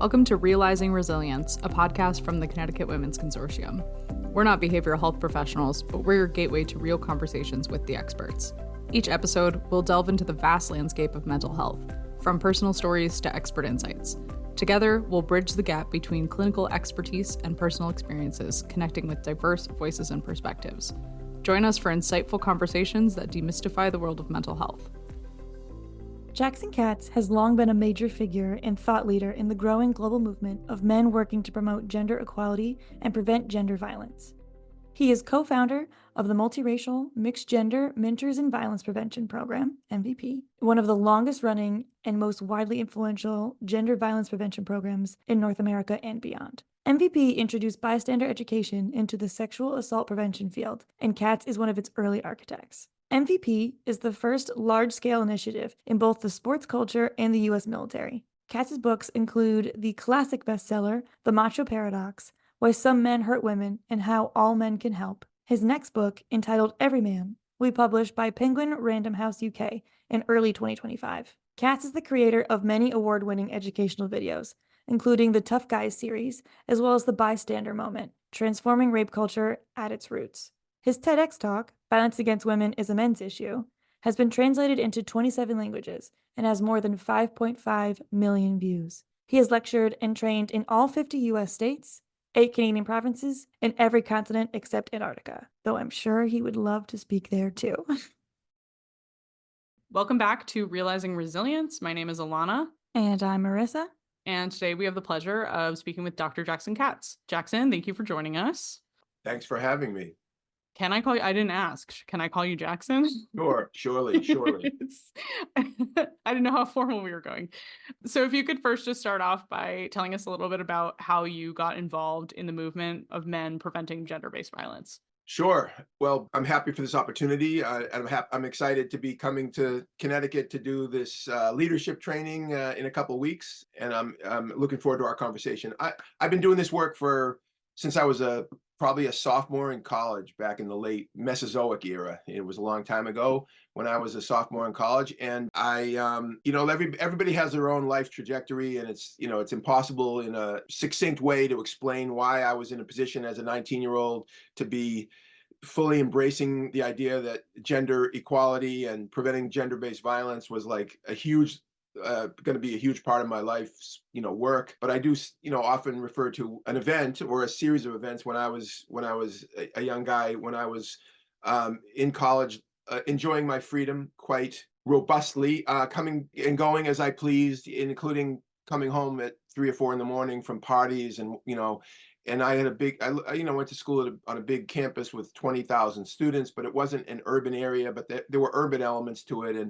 Welcome to Realizing Resilience, a podcast from the Connecticut Women's Consortium. We're not behavioral health professionals, but we're your gateway to real conversations with the experts. Each episode, we'll delve into the vast landscape of mental health, from personal stories to expert insights. Together, we'll bridge the gap between clinical expertise and personal experiences, connecting with diverse voices and perspectives. Join us for insightful conversations that demystify the world of mental health. Jackson Katz has long been a major figure and thought leader in the growing global movement of men working to promote gender equality and prevent gender violence. He is co-founder of the Multiracial Mixed Gender Mentors in Violence Prevention Program, MVP, one of the longest-running and most widely influential gender violence prevention programs in North America and beyond. MVP introduced bystander education into the sexual assault prevention field, and Katz is one of its early architects. MVP is the first large-scale initiative in both the sports culture and the U.S. military. Katz's books include the classic bestseller, The Macho Paradox, Why Some Men Hurt Women and How All Men Can Help. His next book, entitled Every Man, will be published by Penguin Random House UK in early 2025. Katz is the creator of many award-winning educational videos, including the Tough Guys series, as well as the Bystander Moment, transforming rape culture at its roots. His TEDx talk, Violence Against Women is a Men's Issue, has been translated into 27 languages and has more than 5.5 million views. He has lectured and trained in all 50 U.S. states, 8 Canadian provinces, and every continent except Antarctica, though I'm sure he would love to speak there too. Welcome back to Realizing Resilience. My name is Alana. And I'm Marisa. And today we have the pleasure of speaking with Dr. Jackson Katz. Jackson, thank you for joining us. Thanks for having me. Can I call you? I didn't ask. Can I call you Jackson? Sure, surely. I didn't know how formal we were going. So if you could first just start off by telling us a little bit about how you got involved in the movement of men preventing gender-based violence. Sure. Well, I'm happy for this opportunity. I'm excited to be coming to Connecticut to do this leadership training in a couple of weeks, and I'm looking forward to our conversation. I've been doing this work since I was probably a sophomore in college back in the late Mesozoic era. It was a long time ago when I was a sophomore in college. And everybody has their own life trajectory, and it's impossible in a succinct way to explain why I was in a position as a 19-year-old to be fully embracing the idea that gender equality and preventing gender-based violence was like going to be a huge part of my life's work. But I do often refer to an event or a series of events when I was a young guy, when I was in college, enjoying my freedom quite robustly, coming and going as I pleased, including coming home at 3 or 4 in the morning from parties, and I had went to school on a big campus with 20,000 students, but it wasn't an urban area, but there were urban elements to it,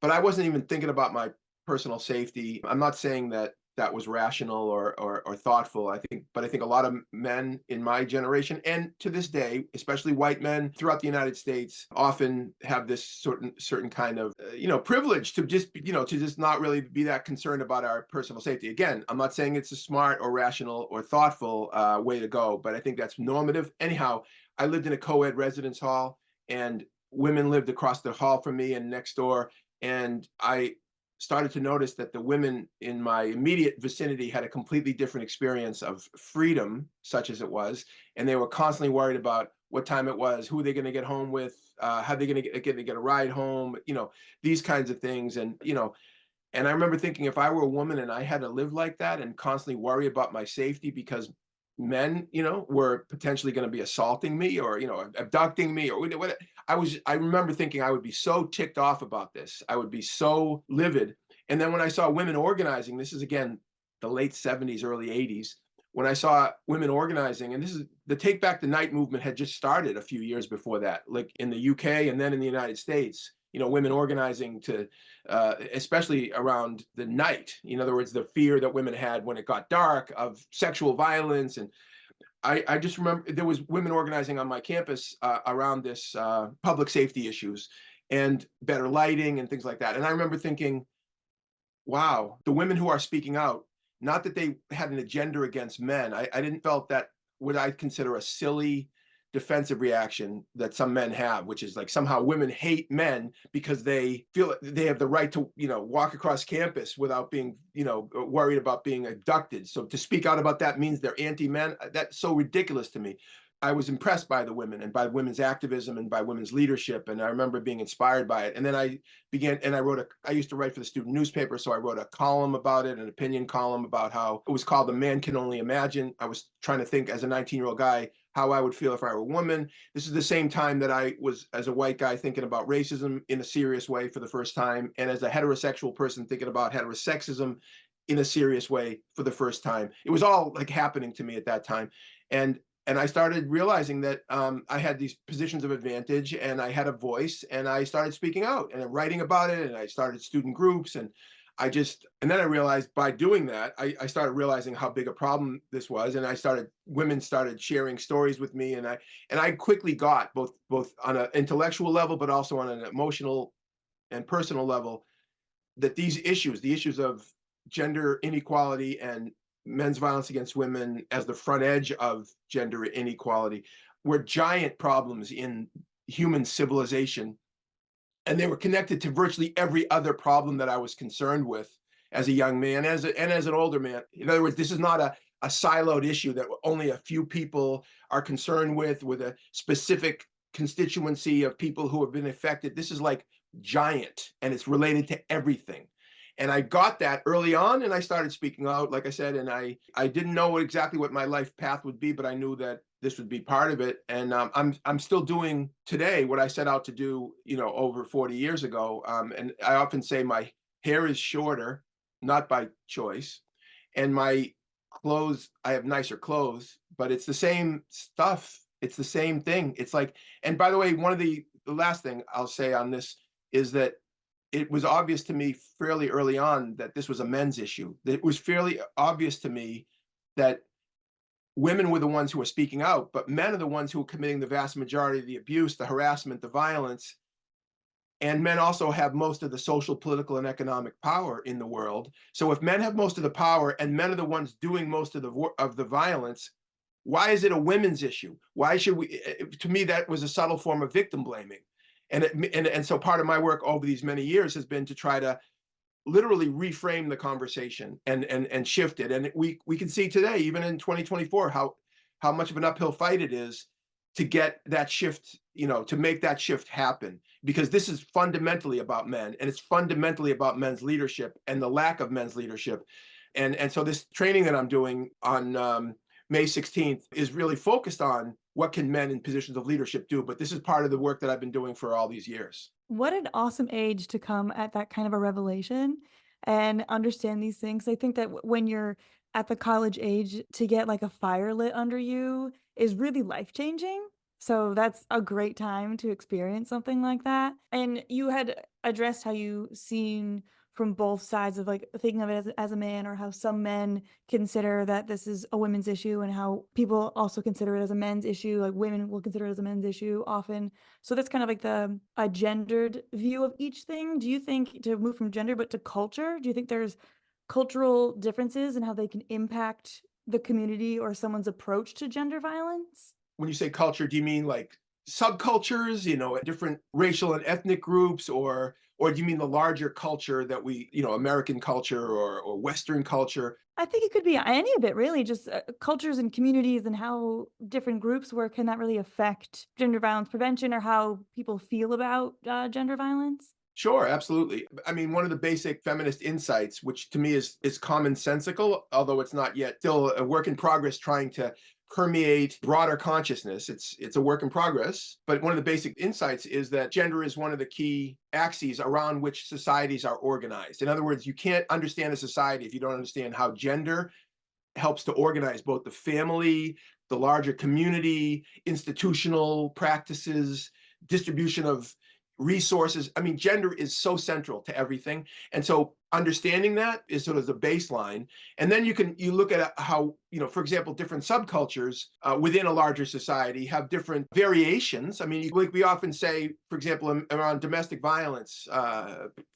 but I wasn't even thinking about my personal safety. I'm not saying that was rational or thoughtful. I think a lot of men in my generation, and to this day, especially white men throughout the United States, often have this certain kind of privilege to just not really be that concerned about our personal safety. Again, I'm not saying it's a smart or rational or thoughtful way to go, but I think that's normative. Anyhow, I lived in a co-ed residence hall, and women lived across the hall from me and next door, and I started to notice that the women in my immediate vicinity had a completely different experience of freedom, such as it was, and they were constantly worried about what time it was, who they're going to get home with, how they're going to get a ride home, these kinds of things. And I remember thinking, if I were a woman and I had to live like that and constantly worry about my safety because men, were potentially going to be assaulting me or, abducting me or whatever. I remember thinking I would be so ticked off about this. I would be so livid. And then when I saw women organizing, this is again, the late 70s, early 80s, when I saw women organizing, and this is the Take Back the Night movement had just started a few years before that, like in the UK and then in the United States, women organizing to, especially around the night. In other words, the fear that women had when it got dark of sexual violence. And I just remember there was women organizing on my campus around this public safety issues and better lighting and things like that. And I remember thinking, wow, the women who are speaking out, not that they had an agenda against men. I didn't felt that what I consider a silly defensive reaction that some men have, which is like somehow women hate men because they feel they have the right to, walk across campus without being, worried about being abducted. So to speak out about that means they're anti-men. That's so ridiculous to me. I was impressed by the women and by women's activism and by women's leadership. And I remember being inspired by it. And then I used to write for the student newspaper. So I wrote a column about it, an opinion column about how it was called The Man Can Only Imagine. I was trying to think as a 19-year-old guy, how I would feel if I were a woman. This is the same time that I was, as a white guy, thinking about racism in a serious way for the first time. And as a heterosexual person, thinking about heterosexism in a serious way for the first time. It was all like happening to me at that time. And I started realizing that I had these positions of advantage and I had a voice, and I started speaking out and writing about it, and I started student groups, and then I realized by doing that, I started realizing how big a problem this was, and women started sharing stories with me, and I quickly got both on an intellectual level, but also on an emotional and personal level, that the issues of gender inequality and men's violence against women as the front edge of gender inequality were giant problems in human civilization. And they were connected to virtually every other problem that I was concerned with as a young man and as an older man. In other words, this is not a siloed issue that only a few people are concerned with a specific constituency of people who have been affected. This is like giant, and it's related to everything. And I got that early on, and I started speaking out, like I said, and I didn't know exactly what my life path would be, but I knew that this would be part of it. And I'm still doing today what I set out to do, over 40 years ago. And I often say my hair is shorter, not by choice, and my clothes, I have nicer clothes, but it's the same stuff. It's the same thing. It's like, and by the way, one of the last thing I'll say on this is that it was obvious to me fairly early on that this was a men's issue. It was fairly obvious to me that women were the ones who were speaking out, but men are the ones who were committing the vast majority of the abuse, the harassment, the violence. And men also have most of the social, political, and economic power in the world. So if men have most of the power and men are the ones doing most of the violence, why is it a women's issue? Why should we? To me, that was a subtle form of victim blaming. And so part of my work over these many years has been to try to literally reframe the conversation and shift it. And we can see today, even in 2024, how much of an uphill fight it is to get that shift, to make that shift happen, because this is fundamentally about men, and it's fundamentally about men's leadership and the lack of men's leadership. And so this training that I'm doing on May 16th is really focused on what can men in positions of leadership do. But this is part of the work that I've been doing for all these years. What an awesome age to come at that kind of a revelation and understand these things. I think that when you're at the college age, to get like a fire lit under you is really life changing. So that's a great time to experience something like that. And you had addressed how you seen from both sides of like thinking of it as a man, or how some men consider that this is a women's issue, and how people also consider it as a men's issue. Like women will consider it as a men's issue often. So that's kind of like a gendered view of each thing. Do you think, to move from gender but to culture, do you think there's cultural differences in how they can impact the community or someone's approach to gender violence? When you say culture, do you mean like subcultures, different racial and ethnic groups, or do you mean the larger culture that we, American culture or Western culture? I think it could be any of it, really, just cultures and communities and how different groups work. Can that really affect gender violence prevention, or how people feel about gender violence? Sure, absolutely. I mean, one of the basic feminist insights, which to me is commonsensical, although it's not yet, still a work in progress trying to permeate broader consciousness. It's a work in progress, but one of the basic insights is that gender is one of the key axes around which societies are organized. In other words, you can't understand a society if you don't understand how gender helps to organize both the family, the larger community, institutional practices, distribution of resources. I mean, gender is so central to everything. And so understanding that is sort of the baseline. And then you look at how, for example, different subcultures within a larger society have different variations. I mean, like we often say, for example, around domestic violence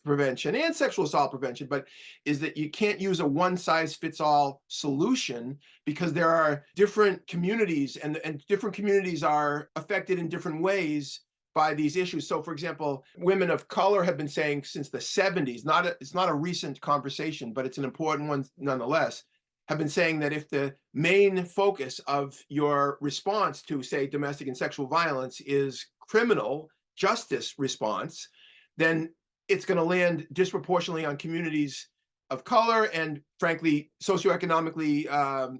prevention and sexual assault prevention, but is that you can't use a one size fits all solution, because there are different communities, and different communities are affected in different ways by these issues. So, for example, women of color have been saying since the 70s, it's not a recent conversation, but it's an important one nonetheless, have been saying that if the main focus of your response to, say, domestic and sexual violence is criminal justice response, then it's going to land disproportionately on communities of color and, frankly, socioeconomically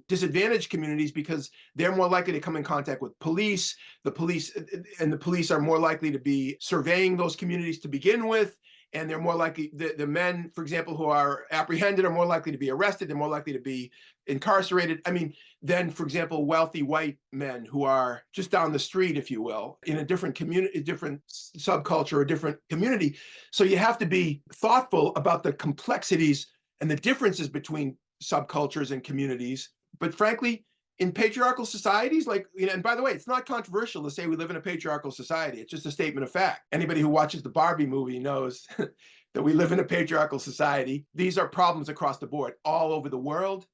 disadvantaged communities, because they're more likely to come in contact with police. The police are more likely to be surveying those communities to begin with, and they're more likely, the men, for example, who are apprehended are more likely to be arrested. They're more likely to be incarcerated. I mean, than, for example, wealthy white men who are just down the street, if you will, in a different community, a different subculture, a different community. So you have to be thoughtful about the complexities and the differences between subcultures and communities. But frankly, in patriarchal societies, and by the way, it's not controversial to say we live in a patriarchal society. It's just a statement of fact. Anybody who watches the Barbie movie knows that we live in a patriarchal society. These are problems across the board, all over the world,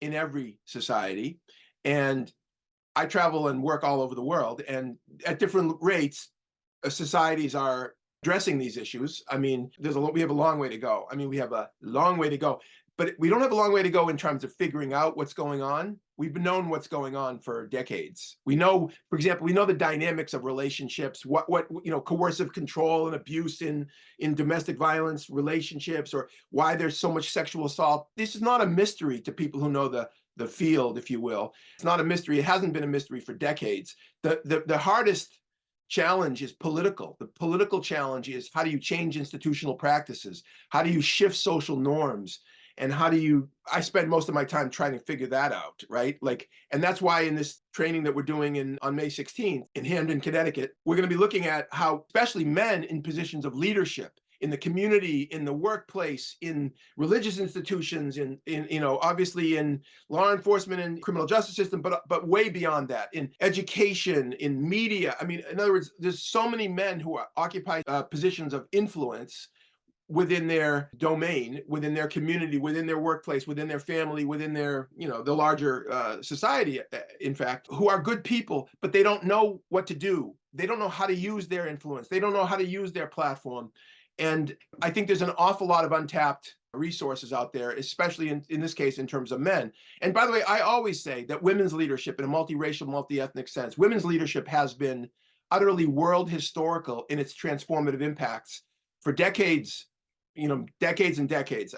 in every society. And I travel and work all over the world, and at different rates, societies are addressing these issues. I mean, we have a long way to go. We have a long way to go, but we don't have a long way to go in terms of figuring out what's going on. We've known what's going on for decades. We know, for example, the dynamics of relationships, what coercive control and abuse in domestic violence relationships, or why there's so much sexual assault. This is not a mystery to people who know the field, if you will. It's not a mystery. It hasn't been a mystery for decades. The hardest challenge is political. The political challenge is, how do you change institutional practices? How do you shift social norms? And I spend most of my time trying to figure that out, right? And that's why in this training that we're doing on May 16th in Hamden, Connecticut, we're going to be looking at how, especially men in positions of leadership, in the community, in the workplace, in religious institutions, in obviously in law enforcement and criminal justice system, but way beyond that, in education, in media. In other words, there's so many men who occupy positions of influence within their domain, within their community, within their workplace, within their family, within their, the larger society, in fact, who are good people, but they don't know what to do. They don't know how to use their influence. They don't know how to use their platform. And I think there's an awful lot of untapped resources out there, especially in this case, in terms of men. And by the way, I always say that women's leadership, in a multiracial, multi-ethnic sense, women's leadership has been utterly world historical in its transformative impacts for decades, decades and decades.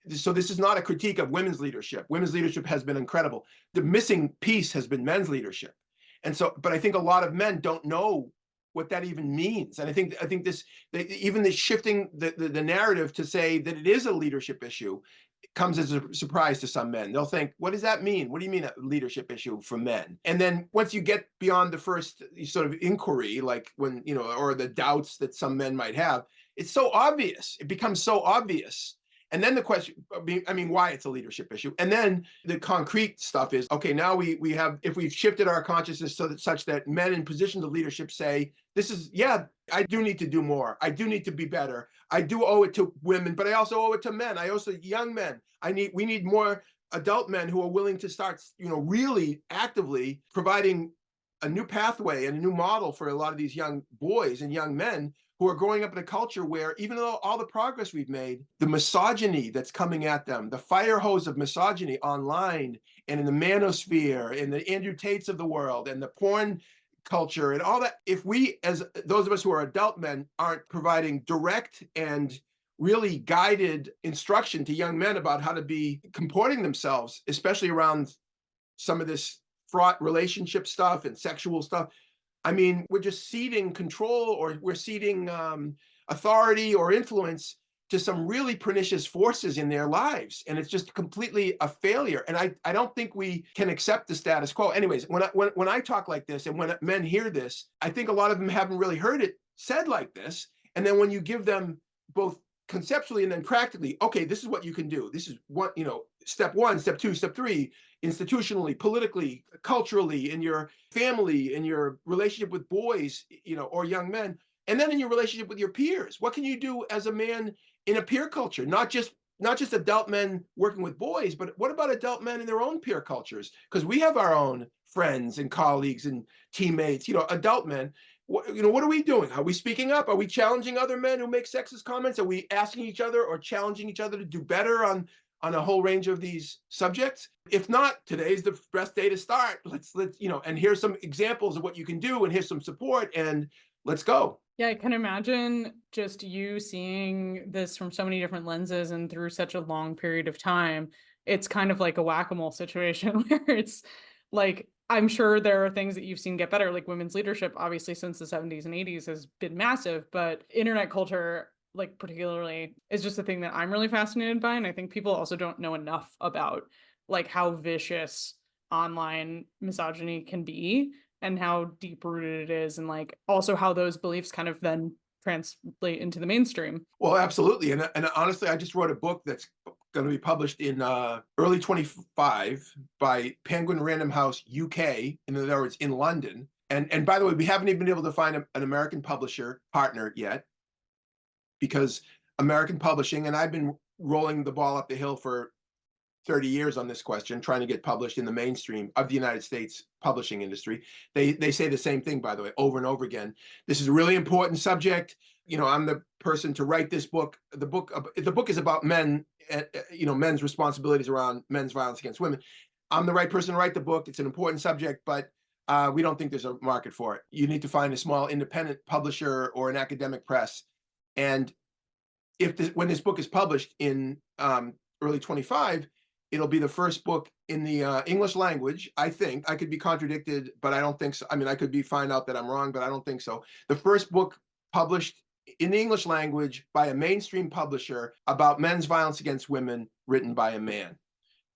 So this is not a critique of women's leadership. Women's leadership has been incredible. The missing piece has been men's leadership. But I think a lot of men don't know what that even means. And I think even the shifting the narrative to say that it is a leadership issue comes as a surprise to some men. They'll think, what does that mean? What do you mean a leadership issue for men? And then once you get beyond the first sort of inquiry, like when, or the doubts that some men might have, it's so obvious. It becomes so obvious. And then the question, why it's a leadership issue. And then the concrete stuff is, okay, now we have, if we've shifted our consciousness such that men in positions of leadership say, I do need to do more. I do need to be better. I do owe it to women, but I also owe it to men. I also young men. We need more adult men who are willing to start, really actively providing a new pathway and a new model for a lot of these young boys and young men who are growing up in a culture where, even though all the progress we've made, the misogyny that's coming at them, the fire hose of misogyny online and in the manosphere, in the Andrew Tates of the world, and the porn culture and all that, if we, as those of us who are adult men, aren't providing direct and really guided instruction to young men about how to be comporting themselves, especially around some of this fraught relationship stuff and sexual stuff, we're just ceding control, or we're ceding authority or influence to some really pernicious forces in their lives. And it's just completely a failure. And I don't think we can accept the status quo. Anyways, when I talk like this, and when men hear this, I think a lot of them haven't really heard it said like this. And then when you give them both conceptually and then practically, okay, this is what you can do. This is what, step one, step two, step three, institutionally, politically, culturally, in your family, in your relationship with boys, or young men, and then in your relationship with your peers. What can you do as a man in a peer culture? Not just adult men working with boys, but what about adult men in their own peer cultures? Because we have our own friends and colleagues and teammates, adult men. What are we doing? Are we speaking up? Are we challenging other men who make sexist comments? Are we asking each other or challenging each other to do better on a whole range of these subjects? If not, today's the best day to start. Let's and here's some examples of what you can do, and here's some support, and let's go. Yeah, I can imagine just you seeing this from so many different lenses and through such a long period of time. It's kind of like a whack-a-mole situation where it's like, I'm sure there are things that you've seen get better, like women's leadership, obviously, since the 70s and 80s has been massive, but internet culture, like particularly, is just a thing that I'm really fascinated by. And I think people also don't know enough about like how vicious online misogyny can be and how deep rooted it is, and like also how those beliefs kind of then translate into the mainstream. Well, absolutely. And honestly, I just wrote a book that's going to be published in early 25 by Penguin Random House UK, in other words, in London. And by the way, we haven't even been able to find an American publisher partner yet, because American publishing, and I've been rolling the ball up the hill for 30 years on this question, trying to get published in the mainstream of the United States publishing industry. They say the same thing, by the way, over and over again. This is a really important subject. I'm the person to write this book. The book is about men, men's responsibilities around men's violence against women. I'm the right person to write the book. It's an important subject, but we don't think there's a market for it. You need to find a small independent publisher or an academic press. And when this book is published in early 25, it'll be the first book in the English language. I think I could be contradicted, but I don't think so. I mean, I could find out that I'm wrong, but I don't think so. The first book published in the English language by a mainstream publisher about men's violence against women, written by a man.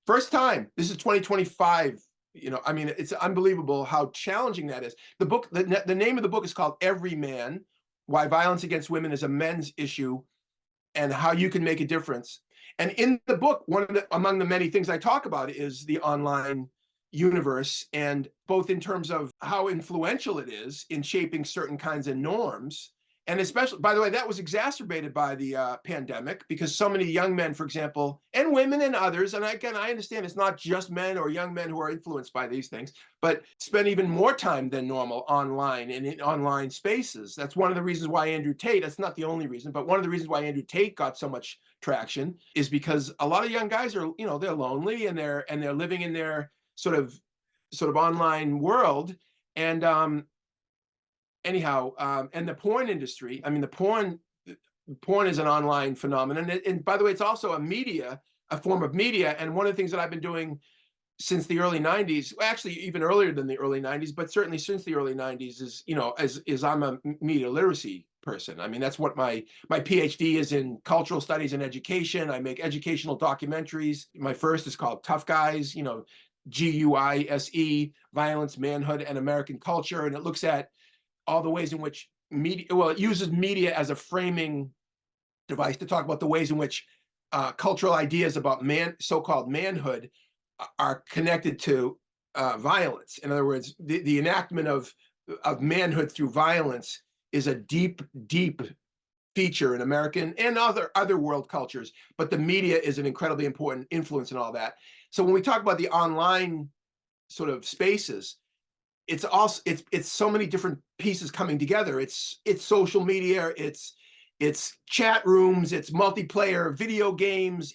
First time. This is 2025. It's unbelievable how challenging that is. The book, the name of the book is called Every Man: Why Violence Against Women is a Men's Issue and How You Can Make a Difference. And in the book, among the many things I talk about is the online universe, and both in terms of how influential it is in shaping certain kinds of norms. And especially, by the way, that was exacerbated by the pandemic, because so many young men, for example, and women and others, and again, I understand it's not just men or young men who are influenced by these things, but spend even more time than normal online and in online spaces. That's one of the reasons why Andrew Tate, that's not the only reason, but one of the reasons why Andrew Tate got so much traction is because a lot of young guys are, they're lonely, and they're living in their sort of online world. And and the porn industry, the porn is an online phenomenon. And by the way, it's also a form of media. And one of the things that I've been doing since the early 90s, actually even earlier than the early 90s, but certainly since the early 90s, is I'm a media literacy person. That's what my PhD is in: cultural studies and education. I make educational documentaries. My first is called Tough Guys, GUISE, Violence, Manhood, and American Culture. And it looks at all the ways in which it uses media as a framing device to talk about the ways in which cultural ideas about so-called manhood are connected to violence. In other words, the enactment of manhood through violence is a deep, deep feature in American and other world cultures, but the media is an incredibly important influence in all that. So when we talk about the online sort of spaces, it's so many different pieces coming together. It's social media, it's chat rooms, it's multiplayer video games,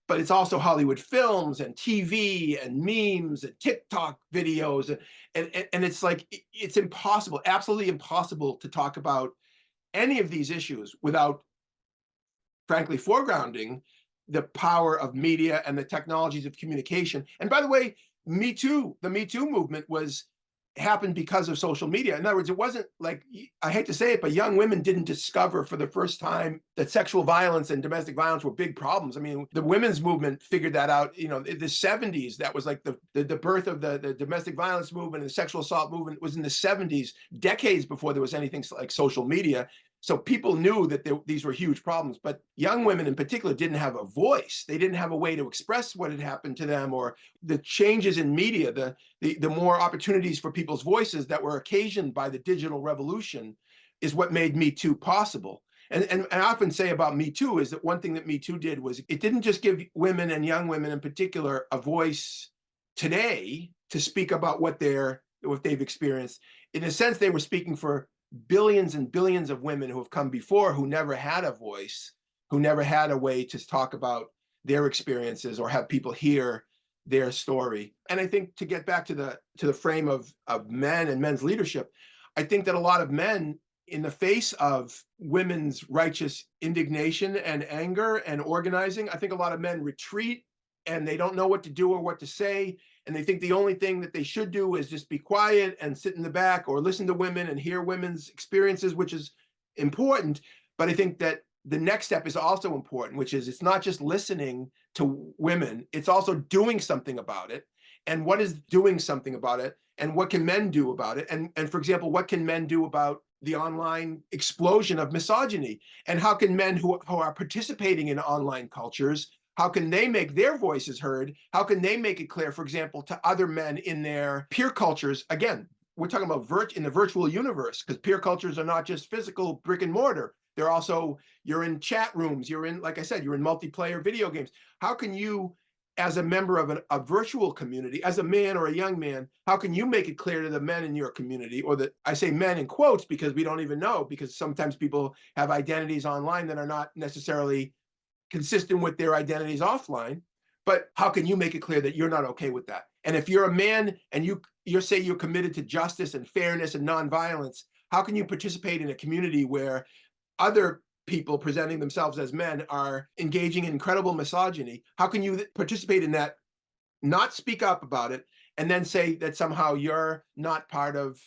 but it's also Hollywood films and TV and memes and TikTok videos, and it's like it's impossible, absolutely impossible to talk about any of these issues without, frankly, foregrounding the power of media and the technologies of communication. And by the way, the Me Too movement happened because of social media. In other words, it wasn't like, I hate to say it, but young women didn't discover for the first time that sexual violence and domestic violence were big problems. The women's movement figured that out, in the 70s. That was like the birth of the domestic violence movement, and the sexual assault movement was in the 70s, decades before there was anything like social media. So people knew that these were huge problems, but young women in particular didn't have a voice. They didn't have a way to express what had happened to them, or the changes in media, the more opportunities for people's voices that were occasioned by the digital revolution is what made Me Too possible. And I often say about Me Too is that one thing that Me Too did was it didn't just give women, and young women in particular, a voice today to speak about what they've experienced. In a sense, they were speaking for billions and billions of women who have come before, who never had a voice, who never had a way to talk about their experiences or have people hear their story. And I think, to get back to the frame of men and men's leadership, I think that a lot of men, in the face of women's righteous indignation and anger and organizing, I think a lot of men retreat, and they don't know what to do or what to say. And they think the only thing that they should do is just be quiet and sit in the back, or listen to women and hear women's experiences, which is important. But I think that the next step is also important, which is, it's not just listening to women, it's also doing something about it. And what is doing something about it? And what can men do about it? And for example, what can men do about the online explosion of misogyny? And how can men who are participating in online cultures, how can they make their voices heard? How can they make it clear, for example, to other men in their peer cultures? Again, we're talking about in the virtual universe, because peer cultures are not just physical brick and mortar. They're also, you're in chat rooms, you're in, like I said, you're in multiplayer video games. How can you, as a member of a virtual community, as a man or a young man, how can you make it clear to the men in your community, or I say men in quotes because we don't even know, because sometimes people have identities online that are not necessarily consistent with their identities offline. But how can you make it clear that you're not okay with that? And if you're a man and you say you're committed to justice and fairness and nonviolence, how can you participate in a community where other people presenting themselves as men are engaging in incredible misogyny? How can you participate in that, not speak up about it, and then say that somehow you're not part of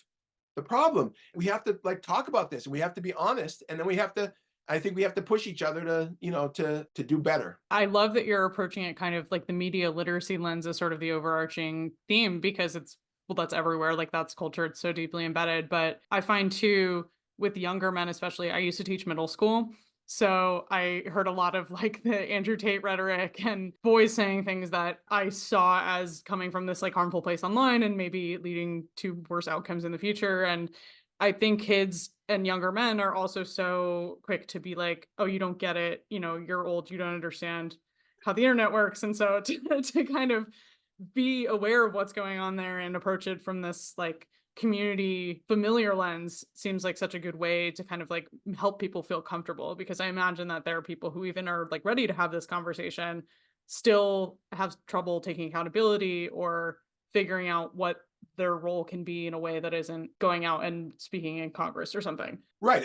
the problem? We have to talk about this, and we have to be honest, and then I think we have to push each other to do better. I love that you're approaching it kind of like the media literacy lens as sort of the overarching theme, because well, that's everywhere. Like, that's culture. It's so deeply embedded. But I find too, with younger men, especially, I used to teach middle school. So I heard a lot of like the Andrew Tate rhetoric and boys saying things that I saw as coming from this like harmful place online and maybe leading to worse outcomes in the future. And I think kids and younger men are also so quick to be like, oh, you don't get it. You're old. You don't understand how the internet works. And so to kind of be aware of what's going on there and approach it from this like community familiar lens seems like such a good way to kind of like help people feel comfortable, because I imagine that there are people who even are like ready to have this conversation still have trouble taking accountability or figuring out what their role can be in a way that isn't going out and speaking in Congress or something. Right.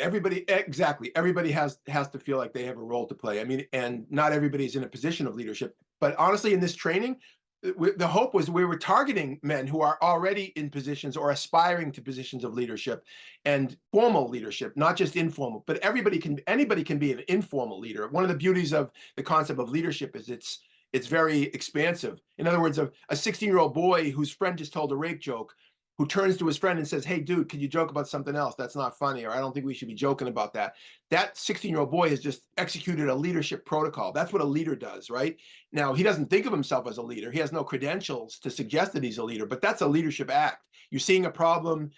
Exactly. Everybody has to feel like they have a role to play. I mean, and not everybody's in a position of leadership. But honestly, in this training, the hope was we were targeting men who are already in positions or aspiring to positions of leadership and formal leadership, not just informal. But anybody can be an informal leader. One of the beauties of the concept of leadership is it's very expansive. In other words, a 16-year-old boy whose friend just told a rape joke, who turns to his friend and says, "Hey, dude, could you joke about something else? That's not funny," or "I don't think we should be joking about that." That 16-year-old boy has just executed a leadership protocol. That's what a leader does, right? Now, he doesn't think of himself as a leader. He has no credentials to suggest that he's a leader, but that's a leadership act. You're seeing a problem.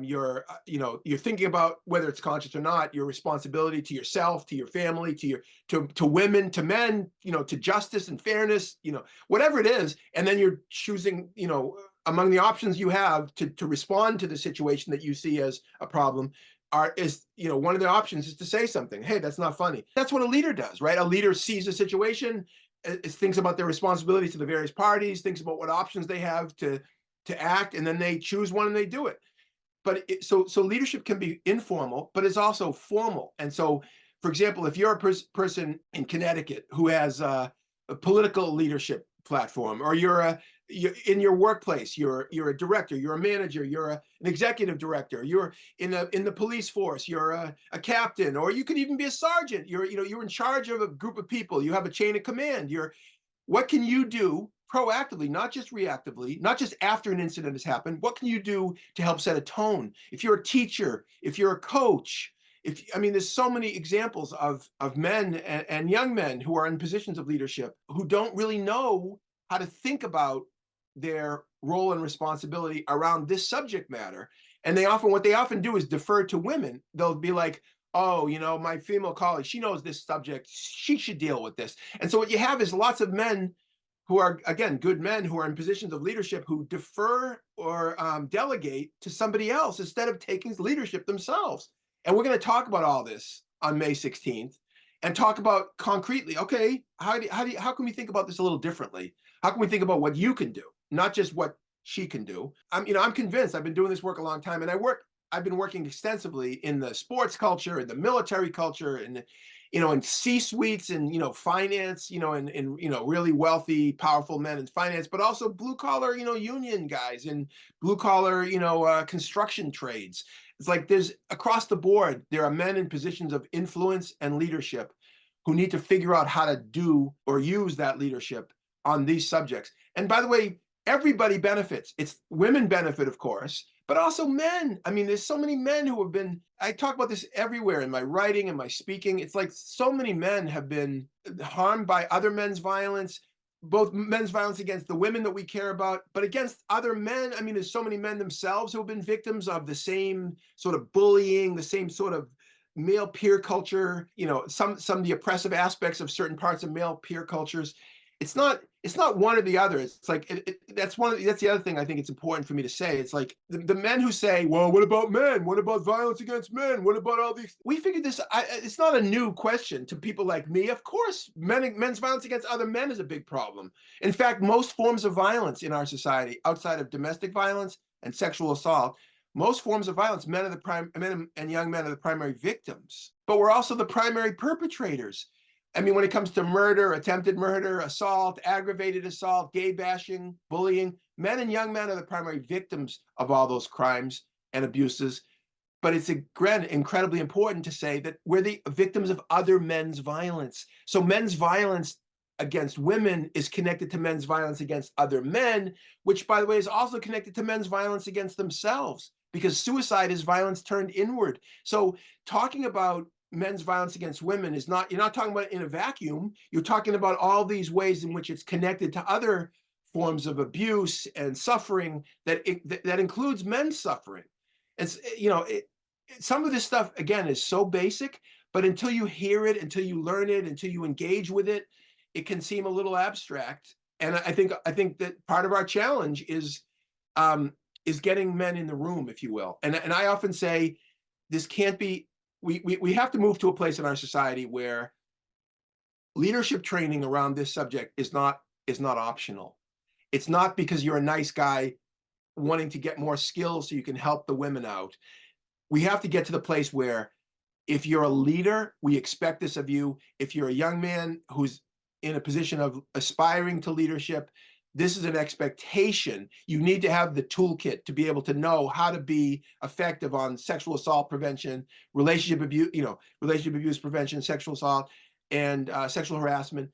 You're thinking about, whether it's conscious or not, your responsibility to yourself, to your family, to women, to men, to justice and fairness, whatever it is. And then you're choosing, among the options you have to respond to the situation that you see as a problem, one of the options is to say something. Hey, that's not funny. That's what a leader does, right? A leader sees a situation, thinks about their responsibilities to the various parties, thinks about what options they have to act, and then they choose one and they do it. But so leadership can be informal, but it's also formal. And so, for example, if you're a person in Connecticut who has a political leadership platform, or you're in your workplace, you're a director, you're a manager, you're an executive director, you're in the police force, you're a captain, or you could even be a sergeant. You're in charge of a group of people. You have a chain of command. What can you do proactively, not just reactively, not just after an incident has happened? What can you do to help set a tone? If you're a teacher, if you're a coach, I mean, there's so many examples of men and young men who are in positions of leadership who don't really know how to think about their role and responsibility around this subject matter. And what they often do is defer to women. They'll be like, oh, my female colleague, she knows this subject, she should deal with this. And so what you have is lots of men who are, again, good men who are in positions of leadership who defer or delegate to somebody else instead of taking leadership themselves. And we're going to talk about all this on May 16th and talk about concretely, okay, how can we think about this a little differently? How can we think about what you can do, not just what she can do? I'm convinced. I've been doing this work a long time, and I've been working extensively in the sports culture, in the military culture, in C-suites and finance, and really wealthy, powerful men in finance, but also blue collar, union guys and blue collar, construction trades. It's like there's across the board, there are men in positions of influence and leadership who need to figure out how to do or use that leadership on these subjects. And by the way, everybody benefits. It's women benefit, of course, but also men. I mean, there's so many men who have been, I talk about this everywhere in my writing and my speaking. It's like so many men have been harmed by other men's violence, both men's violence against the women that we care about, but against other men. I mean, there's so many men themselves who have been victims of the same sort of bullying, the same sort of male peer culture, some of the oppressive aspects of certain parts of male peer cultures. It's not one or the other. It's like that's the other thing I think it's important for me to say. It's like the men who say, well, what about men? What about violence against men? What about all these? We figured this. It's not a new question to people like me. Of course, men's violence against other men is a big problem. In fact, most forms of violence in our society, outside of domestic violence and sexual assault, most forms of violence, men and young men are the primary victims, but we're also the primary perpetrators. I mean, when it comes to murder, attempted murder, assault, aggravated assault, gay bashing, bullying, men and young men are the primary victims of all those crimes and abuses. But it's incredibly important to say that we're the victims of other men's violence. So men's violence against women is connected to men's violence against other men, which, by the way, is also connected to men's violence against themselves, because suicide is violence turned inward. So talking about men's violence against women you're not talking about it in a vacuum. You're talking about all these ways in which it's connected to other forms of abuse and suffering that includes men's suffering. And some of this stuff, again, is so basic, but until you hear it, until you learn it, until you engage with it, it can seem a little abstract. And I think that part of our challenge is getting men in the room, if you will. And I often say this can't be. We have to move to a place in our society where leadership training around this subject is not optional. It's not because you're a nice guy wanting to get more skills so you can help the women out. We have to get to the place where if you're a leader, we expect this of you. If you're a young man who's in a position of aspiring to leadership, this is an expectation. You need to have the toolkit to be able to know how to be effective on sexual assault prevention, relationship abuse prevention, sexual assault, and sexual harassment.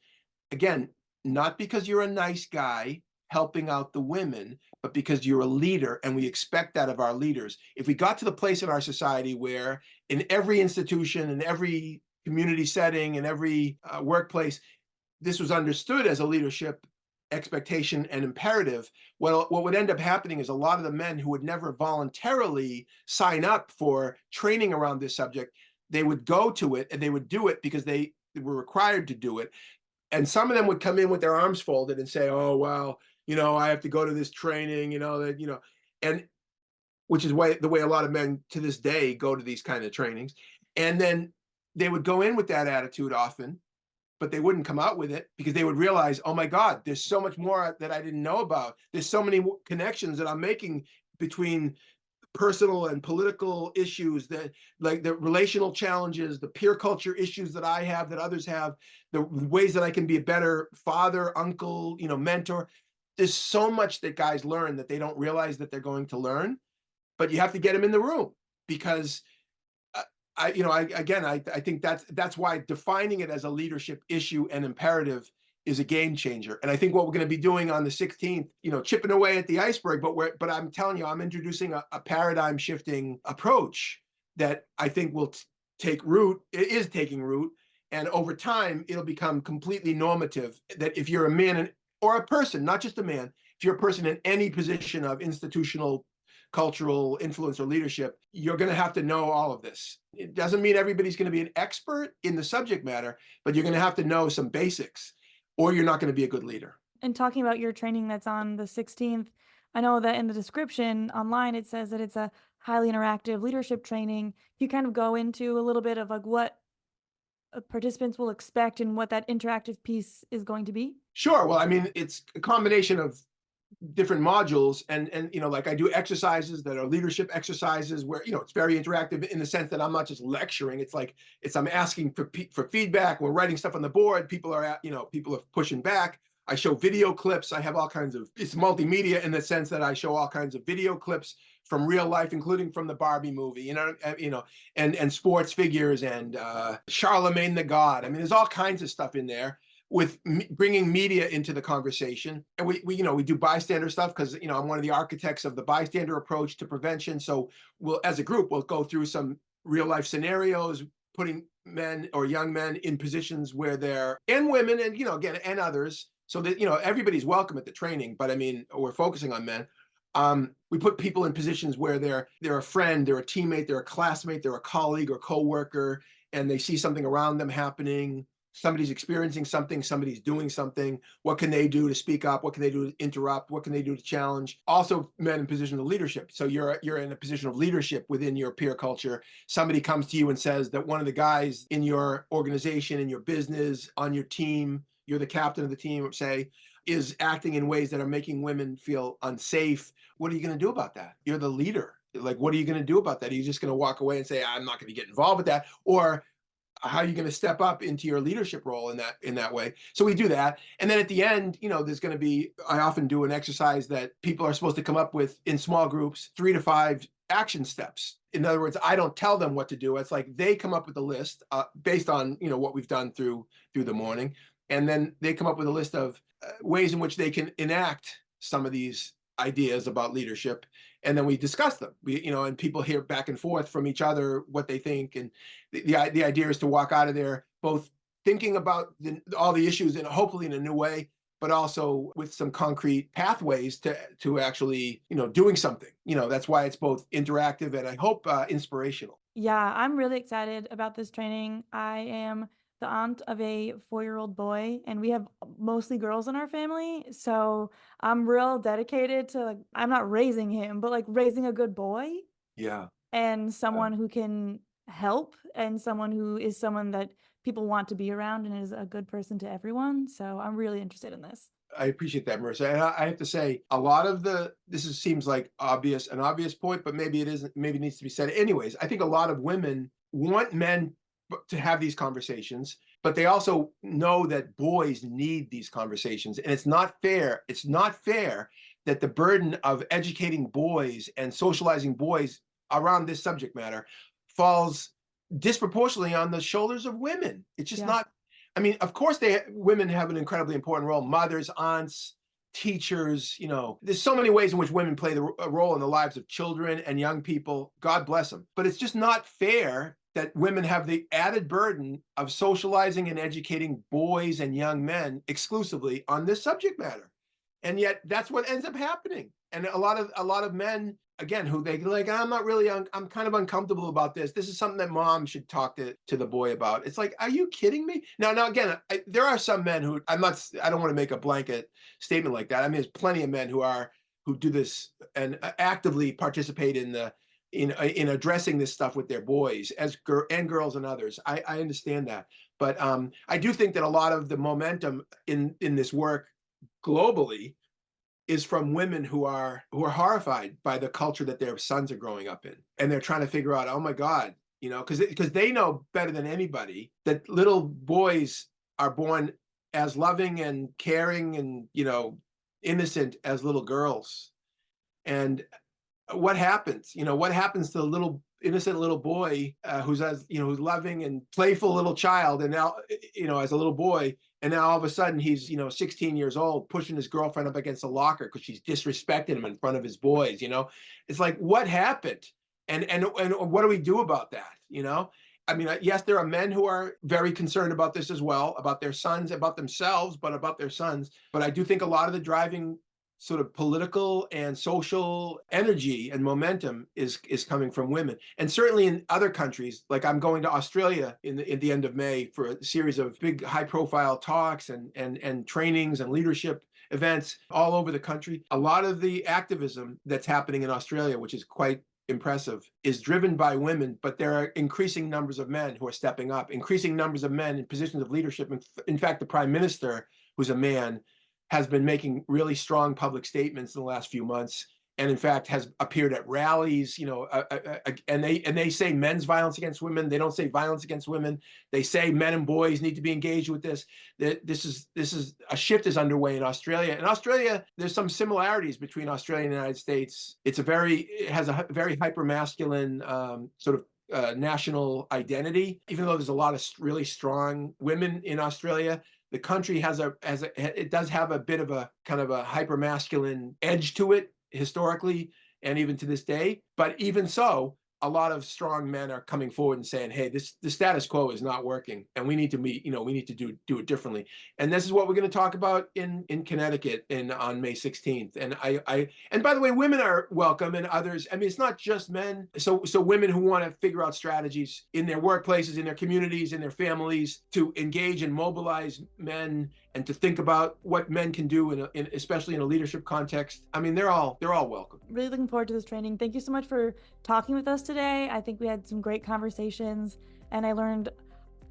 Again, not because you're a nice guy helping out the women, but because you're a leader, and we expect that of our leaders. If we got to the place in our society where in every institution, in every community setting, in every workplace, this was understood as a leadership expectation and imperative, well, what would end up happening is a lot of the men who would never voluntarily sign up for training around this subject, they would go to it and they would do it because they were required to do it. And some of them would come in with their arms folded and say, oh, well, I have to go to this training, and which is the way a lot of men to this day go to these kind of trainings. And then they would go in with that attitude often, but they wouldn't come out with it because they would realize, oh my God, there's so much more that I didn't know about. There's so many connections that I'm making between personal and political issues, that like the relational challenges, the peer culture issues that I have, that others have, the ways that I can be a better father, uncle, mentor. There's so much that guys learn that they don't realize that they're going to learn, but you have to get them in the room because I think that's why defining it as a leadership issue and imperative is a game changer. And I think what we're going to be doing on the 16th, chipping away at the iceberg, but I'm telling you, I'm introducing a paradigm shifting approach that I think will take root. It is taking root. And over time, it'll become completely normative that if you're a man or a person, not just a man, if you're a person in any position of institutional, cultural influence or leadership, you're going to have to know all of this. It doesn't mean everybody's going to be an expert in the subject matter, but you're going to have to know some basics, or you're not going to be a good leader. And talking about your training that's on the 16th, I know that in the description online, it says that it's a highly interactive leadership training. You kind of go into a little bit of like what participants will expect and what that interactive piece is going to be. Sure. Well, I mean, it's a combination of different modules, and like I do exercises that are leadership exercises where it's very interactive in the sense that I'm not just lecturing. It's like I'm asking for feedback. We're writing stuff on the board. People are pushing back. I show video clips. I have all kinds of, it's multimedia in the sense that I show all kinds of video clips from real life, including from the Barbie movie, and sports figures and Charlemagne the God. I mean, there's all kinds of stuff in there with bringing media into the conversation. And we do bystander stuff because, I'm one of the architects of the bystander approach to prevention. So as a group, we'll go through some real life scenarios, putting men or young men in positions where and women and, again, and others, so that, everybody's welcome at the training, but I mean, we're focusing on men. We put people in positions where they're a friend, they're a teammate, they're a classmate, they're a colleague or coworker, and they see something around them happening. Somebody's experiencing something, somebody's doing something. What can they do to speak up? What can they do to interrupt? What can they do to challenge? Also, men in position of leadership. So you're in a position of leadership within your peer culture. Somebody comes to you and says that one of the guys in your organization, in your business, on your team, you're the captain of the team, say, is acting in ways that are making women feel unsafe. What are you going to do about that? You're the leader. Like, what are you going to do about that? Are you just going to walk away and say, I'm not going to get involved with that? Or how are you going to step up into your leadership role in that way? So we do that. And then at the end, there's going to be, I often do an exercise that people are supposed to come up with in small groups, 3 to 5 action steps. In other words, I don't tell them what to do. It's like they come up with a list based on, what we've done through the morning. And then they come up with a list of ways in which they can enact some of these ideas about leadership. And then we discuss them. And people hear back and forth from each other what they think. And the idea is to walk out of there both thinking about all the issues and hopefully in a new way, but also with some concrete pathways to actually, doing something. That's why it's both interactive and I hope inspirational. Yeah, I'm really excited about this training. I am the aunt of a 4-year-old boy, and we have mostly girls in our family. So I'm real dedicated to I'm not raising him, but raising a good boy. Yeah. And someone who can help and someone that people want to be around and is a good person to everyone. So I'm really interested in this. I appreciate that, Marissa. And I have to say, a lot of seems like an obvious point, but maybe it isn't, maybe it needs to be said. Anyways, I think a lot of women want men to have these conversations, but they also know that boys need these conversations. And it's not fair. It's not fair that the burden of educating boys and socializing boys around this subject matter falls disproportionately on the shoulders of women. It's just not. I mean, of course, women have an incredibly important role. Mothers, aunts, teachers. There's so many ways in which women play a role in the lives of children and young people. God bless them. But it's just not fair that women have the added burden of socializing and educating boys and young men exclusively on this subject matter. And yet that's what ends up happening. And a lot of men, again, who they I'm kind of uncomfortable about this. This is something that mom should talk to the boy about. It's like, are you kidding me? Now again, there are some men who I don't want to make a blanket statement like that. I mean, there's plenty of men who do this and actively participate in addressing this stuff with their boys and girls and others. I understand that. But I do think that a lot of the momentum in this work globally is from women who are horrified by the culture that their sons are growing up in. And they're trying to figure out, oh my God, because they know better than anybody that little boys are born as loving and caring and, innocent as little girls. And what happens? What happens to the little innocent little boy who's loving and playful little child, and now, as a little boy, and now all of a sudden he's 16 years old, pushing his girlfriend up against a locker because she's disrespecting him in front of his boys. It's like, what happened? And what do we do about that? I mean, yes, there are men who are very concerned about this as well, about their sons, about themselves, but about their sons. But I do think a lot of the driving sort of political and social energy and momentum is coming from women. And certainly in other countries, like I'm going to Australia in the end of May for a series of big high profile talks and trainings and leadership events all over the country. A lot of the activism that's happening in Australia, which is quite impressive, is driven by women, but there are increasing numbers of men who are stepping up, increasing numbers of men in positions of leadership. In fact, the prime minister, who's a man, has been making really strong public statements in the last few months, and in fact has appeared at rallies, and they say men's violence against women. They don't say violence against women. They say men and boys need to be engaged with this. This is a shift is underway in Australia. In Australia, there's some similarities between Australia and the United States. It has a very hyper masculine sort of national identity, even though there's a lot of really strong women in Australia. The country it does have a bit of a kind of a hyper masculine edge to it historically and even to this day. But even so, a lot of strong men are coming forward and saying, hey, the status quo is not working, and we need to we need to do it differently. And this is what we're going to talk about in Connecticut on May 16th. And and by the way, women are welcome, and others. I mean, it's not just men. So women who want to figure out strategies in their workplaces, in their communities, in their families, to engage and mobilize men and to think about what men can do especially in a leadership context. I mean, they're all welcome. Really looking forward to this training. Thank you so much for talking with us today. I think we had some great conversations, and I learned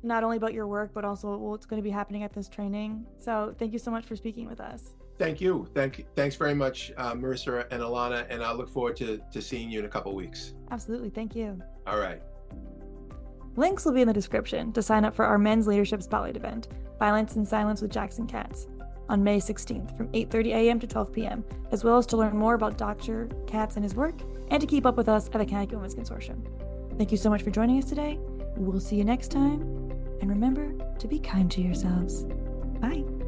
not only about your work, but also what's going to be happening at this training. So thank you so much for speaking with us. Thank you. Thanks very much, Marisa and Alana, and I look forward to seeing you in a couple of weeks. Absolutely. Thank you. All right. Links will be in the description to sign up for our Men's Leadership Spotlight event, Violence and Silence with Jackson Katz, on May 16th from 8:30 a.m. to 12 p.m., as well as to learn more about Dr. Katz and his work, and to keep up with us at the Connecticut Women's Consortium. Thank you so much for joining us today. We'll see you next time, and remember to be kind to yourselves. Bye.